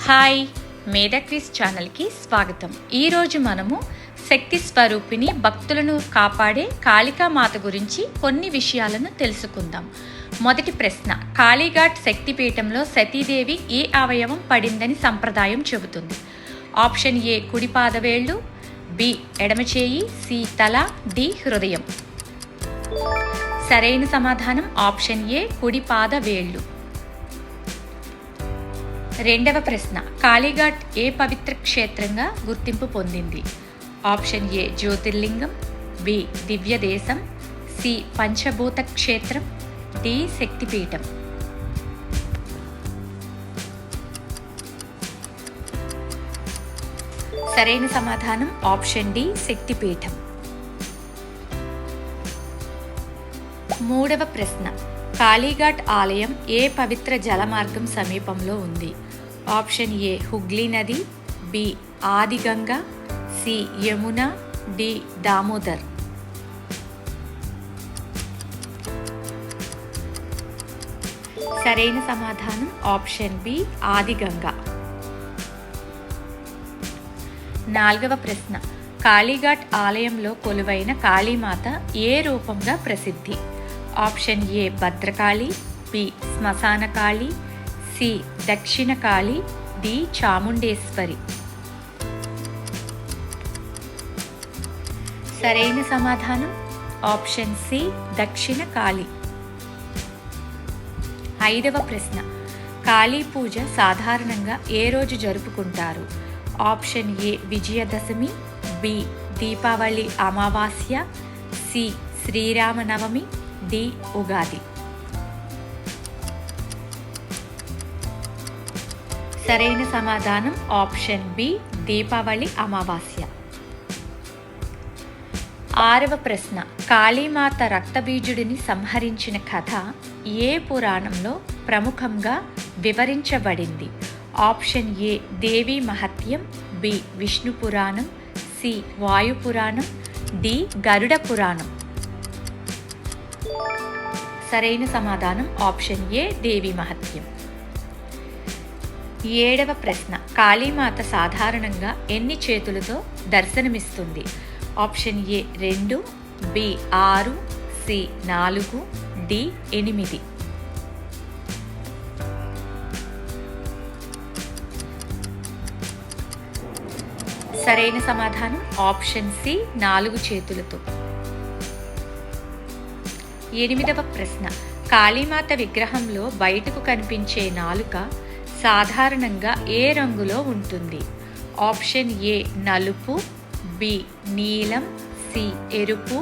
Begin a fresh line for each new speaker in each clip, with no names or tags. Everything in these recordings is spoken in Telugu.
హాయ్, మేధా క్విజ్ ఛానల్కి స్వాగతం. ఈరోజు మనము శక్తి స్వరూపిణి భక్తులను కాపాడే కాళికామాత గురించి కొన్ని విషయాలను తెలుసుకుందాం. మొదటి ప్రశ్న, కాళీఘాట్ శక్తిపీఠంలో సతీదేవి ఏ అవయవం పడిందని సంప్రదాయం చెబుతుంది? ఆప్షన్ ఏ కుడి పాదవేళ్ళు, బి ఎడమ చేయి, సి తల, డి హృదయం. సరైన సమాధానం ఆప్షన్ ఏ కుడి పాదవేళ్ళు. రెండవ ప్రశ్న, కాళీఘాట్ ఏ పవిత్ర క్షేత్రంగా గుర్తింపు పొందింది? ఆప్షన్ ఏ జ్యోతిర్లింగం, బి దివ్య దేశం, సి పంచభూత క్షేత్రం, డి శక్తిపీఠం. సరైన సమాధానం ఆప్షన్ డి శక్తిపీఠం. మూడవ ప్రశ్న, కాళీఘాట్ ఆలయం ఏ పవిత్ర జలమార్గం సమీపంలో ఉంది? ఆప్షన్ ఏ హుగ్లీ నది, B Adiganga, C Yamuna, D Damodar. సరైన సమాధానం ఆప్షన్ బి ఆదిగంగా. నాలుగవ ప్రశ్న, కాళీఘాట్ ఆలయంలో కొలువైన కాళీమాత ఏ రూపంగా ప్రసిద్ధి? ఆప్షన్ ఏ భద్రకాళి, బి శ్మశాన కాళి, సి దక్షిణ కాళి, డి చాముండేశ్వరి. సరైన సమాధానం ఆప్షన్ సి దక్షిణ కాళి. ఐదవ ప్రశ్న, కాళీ పూజ సాధారణంగా ఏ రోజు జరుపుకుంటారు? Option A Vijayadashami, B Deepavali అమావాస్య, సి శ్రీరామనవమి, డి ఉగాది. సరైన సమాధానం ఆప్షన్ బి దీపావళి అమావాస్య. ఆరవ ప్రశ్న, కాళీమాత రక్తబీజుడిని సంహరించిన కథ ఏ పురాణంలో ప్రముఖంగా వివరించబడింది? Option A Devi Mahatyam, B Vishnu Puranam, C వాయు పురాణం, డి గరుడ పురాణం. సరైన సమాధానం ఆప్షన్ ఏ దేవి మహత్యం. ఏడవ ప్రశ్న, కాళీమాత సాధారణంగా ఎన్ని చేతులతో దర్శనమిస్తుంది? Option A 2, B 6, C 4, D 8. సరైన సమాధానం ఆప్షన్ సి 4 చేతులతో. ఎనిమిదవ ప్రశ్న, కాళీమాత విగ్రహంలో బయటకు కనిపించే నాలుక సాధారణంగా ఏ రంగులో ఉంటుంది? ఆప్షన్ ఏ నలుపు, బి నీలం, సి ఎరుపు,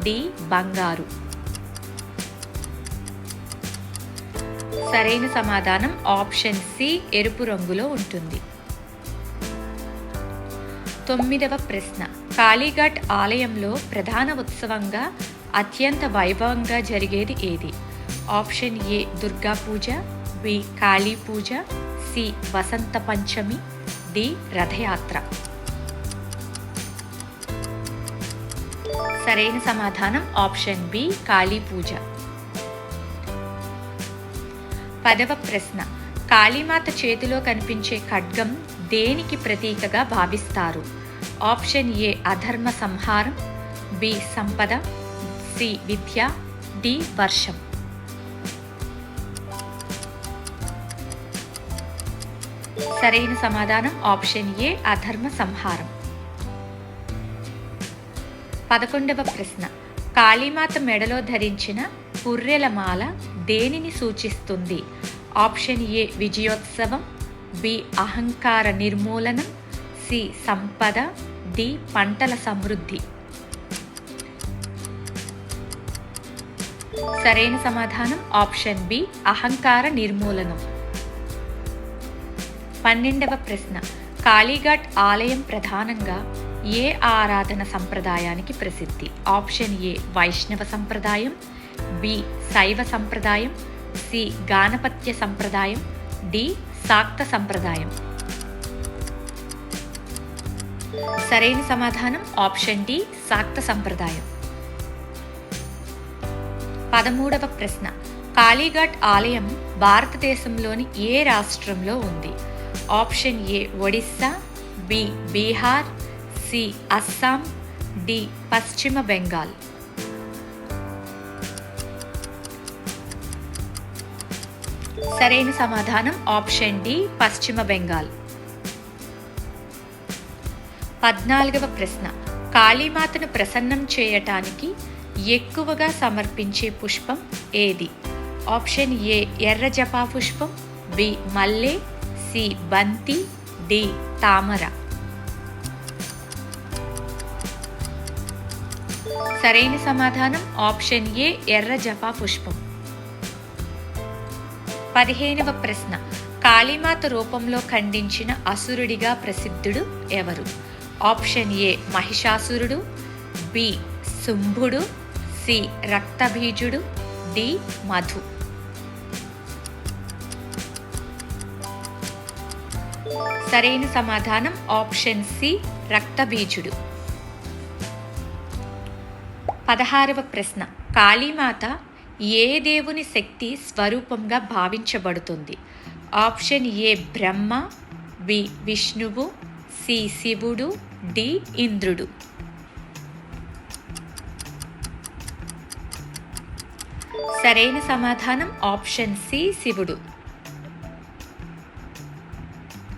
డి బంగారు. సరైన సమాధానం ఆప్షన్ సి ఎరుపు రంగులో ఉంటుంది. తొమ్మిదవ ప్రశ్న, కాళీఘాట్ ఆలయంలో ప్రధాన ఉత్సవంగా అత్యంత వైభవంగా జరిగేది ఏది? Option A Durga Puja, B Kali Puja, C Vasant Panchami, D Rath Yatra. సరైన సమాధానం ఆప్షన్ బి కాళీ పూజ. 10వ ప్రశ్న, కాళీమాత చేతిలో కనిపించే ఖడ్గం దేనికి ప్రతీకగా భావిస్తారు? ఆప్షన్ ఏ అధర్మ సంహారం, బి సంపద, సి విద్య, డి వర్షం. సరైన సమాధానం ఆప్షన్ ఏ అధర్మ సంహారం. 11వ ప్రశ్న, కాళీమాత మెడలో ధరించిన పుర్రెల మాల దేనిని సూచిస్తుంది? ఆప్షన్ ఏ విజయోత్సవం, బి అహంకార నిర్మూలనం, సి సంపద, డి పంటల సమృద్ధి. సరైన సమాధానం ఆప్షన్ బి అహంకార నిర్మూలనం. 12వ ప్రశ్న, కాళీఘాట్ ఆలయం ప్రధానంగా ఏ ఆరాధన సంప్రదాయానికి ప్రసిద్ధి? ఆప్షన్ ఏ వైష్ణవ సంప్రదాయం, బి శైవ సంప్రదాయం, సి గాణపత్య సంప్రదాయం, డి శాక్త సంప్రదాయం. సరైన సమాధానం ఆప్షన్ డి శాక్త సంప్రదాయం. 13వ ప్రశ్న, కాళీఘాట్ ఆలయం భారతదేశంలోని ఏ రాష్ట్రంలో ఉంది? Option A Odisha, B Bihar, C Assam, D Paschim Bengal. సరైన సమాధానం ఆప్షన్ డి పశ్చిమ బెంగాల్. 14వ ప్రశ్న. కాళీమాతను ప్రసన్నం చేయటానికి ఎక్కువగా సమర్పించే పుష్పం ఏది? ఆప్షన్ ఏ ఎర్ర జపా పుష్పం, బి మల్లె, సి బంతి, డి తామర. సరైన సమాధానం ఆప్షన్ ఏ ఎర్ర జపా పుష్పం. 15వ ప్రశ్న. కాళీమాత రూపంలో ఖండించిన అసురుడిగా ప్రసిద్ధుడు ఎవరు? ఆప్షన్ ఏ మహిషాసురుడు, బి శుంభుడు, సి రక్తబీజుడు, డి మధు. సరైన సమాధానం ఆప్షన్ సి రక్తబీజుడు. 16వ ప్రశ్న. కాళీమాత ఏ దేవుని శక్తి స్వరూపంగా భావించబడుతుంది? ఆప్షన్ ఏ బ్రహ్మ, బి విష్ణువు, సి శివుడు, డి ఇంద్రుడు. సరైన సమాధానం ఆప్షన్ సి శివుడు.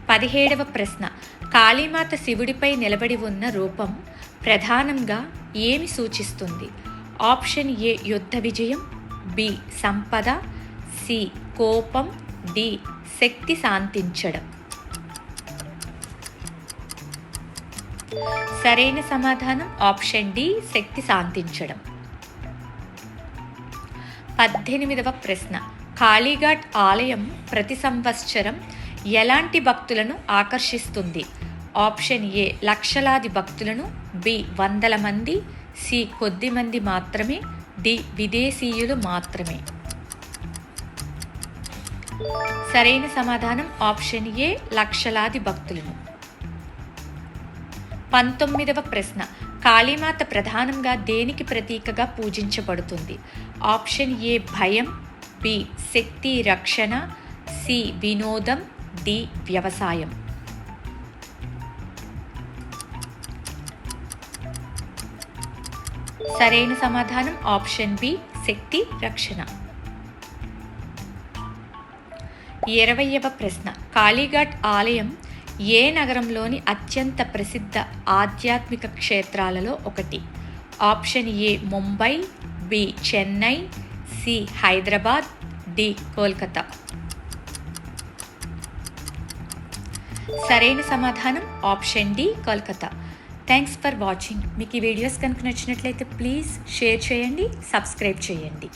17వ ప్రశ్న. కాళీమాత శివుడిపై నిలబడి ఉన్న రూపం ప్రధానంగా ఏమి సూచిస్తుంది? ఆప్షన్ ఏ యుద్ధ విజయం, బి సంపద, సి కోపం, డి శక్తి శాంతించడం. సరైన సమాధానం ఆప్షన్ డి శక్తి శాంతించడం. 18వ ప్రశ్న. కాళీఘాట్ ఆలయం ప్రతి సంవత్సరం ఎలాంటి భక్తులను ఆకర్షిస్తుంది? ఆప్షన్ ఏ లక్షలాది భక్తులను, బి వందల మంది, సి కొద్ది మంది మాత్రమే, డి విదేశీయులు మాత్రమే. సరైన సమాధానం ఆప్షన్ ఏ లక్షలాది భక్తులను. 19వ ప్రశ్న. కాళీమాత ప్రధానంగా దేనికి ప్రతీకగా పూజించబడుతుంది? ఆప్షన్ ఏ భయం, బి శక్తి రక్షణ, సి వినోదం, డి వ్యవసాయం. సరైన సమాధానం ఆప్షన్ బి శక్తి రక్షణ. 20వ ప్రశ్న. కాళీఘాట్ ఆలయం ఏ నగరంలోని అత్యంత ప్రసిద్ధ ఆధ్యాత్మిక క్షేత్రాలలో ఒకటి? Option A Mumbai, B Chennai, C Hyderabad, D Kolkata. సరైన సమాధానం option D Kolkata. Thanks for watching. మీకు ఈ వీడియోస్ కనుక నచ్చినట్లయితే ప్లీజ్ షేర్ చేయండి, సబ్స్క్రైబ్ చేయండి.